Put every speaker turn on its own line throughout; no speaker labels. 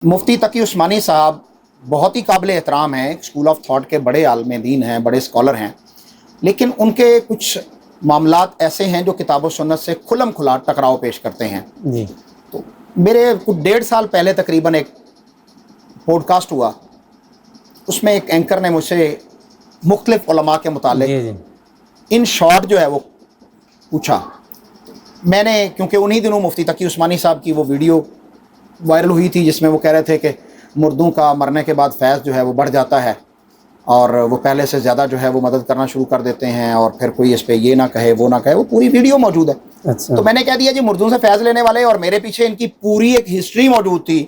मुफ्ती तकी उस्मानी साहब बहुत ही काबिल एहतराम हैं, स्कूल ऑफ थॉट के बड़े आलिम दीन हैं, बड़े स्कॉलर हैं, लेकिन उनके कुछ मामलात ऐसे हैं जो किताब व सुन्नत से खुलम खुला टकराव पेश करते हैं।
जी।
तो मेरे कुछ 1.5 साल पहले तकरीबन एक पॉडकास्ट हुआ, उसमें एक एंकर ने मुझसे मुख्तलिफ उलमा के मुतालिक इन शॉर्ट जो है वो पूछा। मैंने क्योंकि उन्हीं दिनों मुफ्ती तकी उस्मानी साहब की वो वीडियो वायरल हुई थी जिसमें वो कह रहे थे कि मुर्दों का मरने के बाद फैज़ जो है वो बढ़ जाता है और वो पहले से ज़्यादा जो है वो मदद करना शुरू कर देते हैं और फिर कोई इस पर ये ना कहे वो ना कहे, वो पूरी वीडियो मौजूद है।
अच्छा।
तो मैंने कह दिया जी मुर्दों से फैज़ लेने वाले, और मेरे पीछे इनकी पूरी एक हिस्ट्री मौजूद थी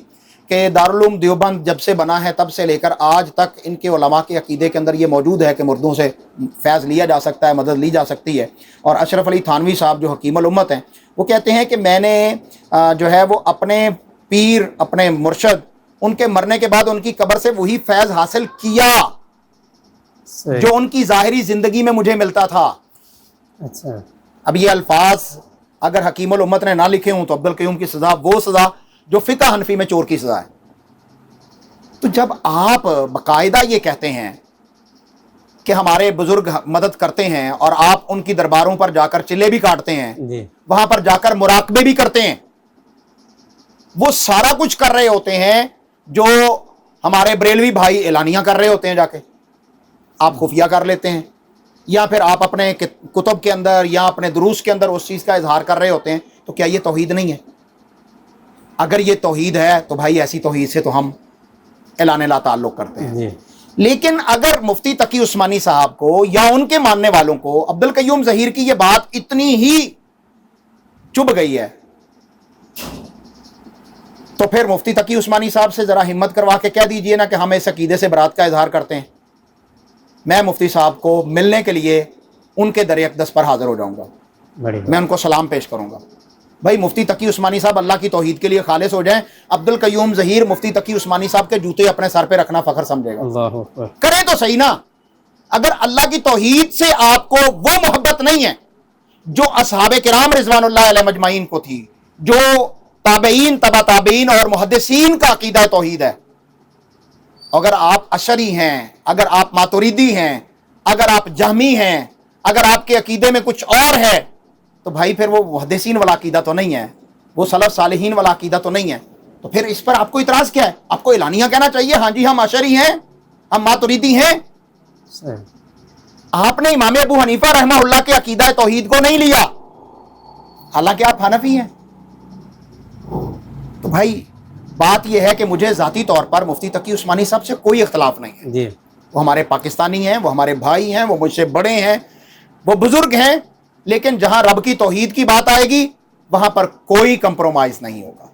कि दारुल उलूम देवबंद जब से बना है तब से लेकर आज तक इनके उलमा के अकीदे के अंदर ये मौजूद है कि मुर्दों से फैज़ लिया जा सकता है, मदद ली जा सकती है। और अशरफ अली थानवी साहब जो हकीमुल उम्मत हैं वो कहते हैं कि मैंने जो है वो अपने पीर, अपने मुर्शद, उनके मरने के बाद उनकी कब्र से वही फैज़ हासिल किया जो उनकी ज़ाहिरी ज़िंदगी में मुझे मिलता था।
अच्छा।
अब ये अल्फाज अगर हकीमुल उम्मत ने ना लिखे हों तो अब्दुल क़य्यूम की सज़ा वो सज़ा जो फ़िक़्ह हनफी में चोर की सज़ा है। तो जब आप बाकायदा ये कहते हैं कि हमारे बुज़ुर्ग मदद करते हैं और आप उनकी दरबारों पर जाकर चिल्ले भी काटते हैं, वहाँ पर जाकर मुराकबे भी करते हैं, वो सारा कुछ कर रहे होते हैं जो हमारे बरेलवी भाई एलानिया कर रहे होते हैं, जाके आप खुफिया कर लेते हैं, या फिर आप अपने कुतुब के अंदर या अपने दुरूस के अंदर उस चीज़ का इजहार कर रहे होते हैं। तो क्या ये तौहीद नहीं है? अगर ये तौहीद है तो भाई ऐसी तौहीद से तो हम एलान ला ताल्लुक़ करते हैं। लेकिन अगर मुफ्ती तकी उस्मानी साहब को या उनके मानने वालों को अब्दुल क़य्यूम ज़हीर की ये बात इतनी ही चुभ गई है तो फिर मुफ्ती तकी उस्मानी साहब से ज़रा हिम्मत करवा के कह दीजिए ना कि हम इस अकीदे से बरात का इजहार करते हैं। मैं मुफ्ती साहब को मिलने के लिए उनके दर अक़दस पर हाज़िर हो जाऊँगा, मैं उनको सलाम पेश करूँगा। भाई मुफ्ती तकी उस्मानी साहब अल्लाह की तौहीद के लिए खालिस हो जाएं। अब्दुल क़य्यूम ज़हीर मुफ्ती तकी उस्मानी साहब के जूते अपने सर पे रखना फ़ख्र समझेगा। करें तो सही ना। अगर अल्लाह की तौहीद से आपको वो मोहब्बत नहीं है जो असहाबे किराम रिज़वानुल्लाह अलैहिम अजमाइन को थी, जो ताबईन, तबा ताबईन और मुहद्दिसीन का अकीदा तौहीद है, अगर आप अशरी हैं, अगर आप मातुरीदी हैं, अगर आप जहमी हैं, अगर आपके अकीदे में कुछ और है, तो भाई फिर वो मुहद्दिसीन वाला अकीदा तो नहीं है, वो सलफ सालिहीन वाला अकीदा तो नहीं है। तो फिर इस पर आपको इतराज़ क्या है? आपको एलानिया कहना चाहिए, हाँ जी हम अशरी हैं, हम मातुरीदी हैं। आपने इमाम अबू हनीफा रहमहुल्लाह के अकीदा तौहीद को नहीं लिया, हालांकि आप हनफी हैं। तो भाई बात यह है कि मुझे ज़ाती तौर पर मुफ्ती तकी उस्मानी साहब से कोई इख्तलाफ नहीं है जी। वो हमारे पाकिस्तानी हैं, वो हमारे भाई हैं, वो मुझसे बड़े हैं, वो बुजुर्ग हैं, लेकिन जहां रब की तौहीद की बात आएगी वहां पर कोई कंप्रोमाइज़ नहीं होगा।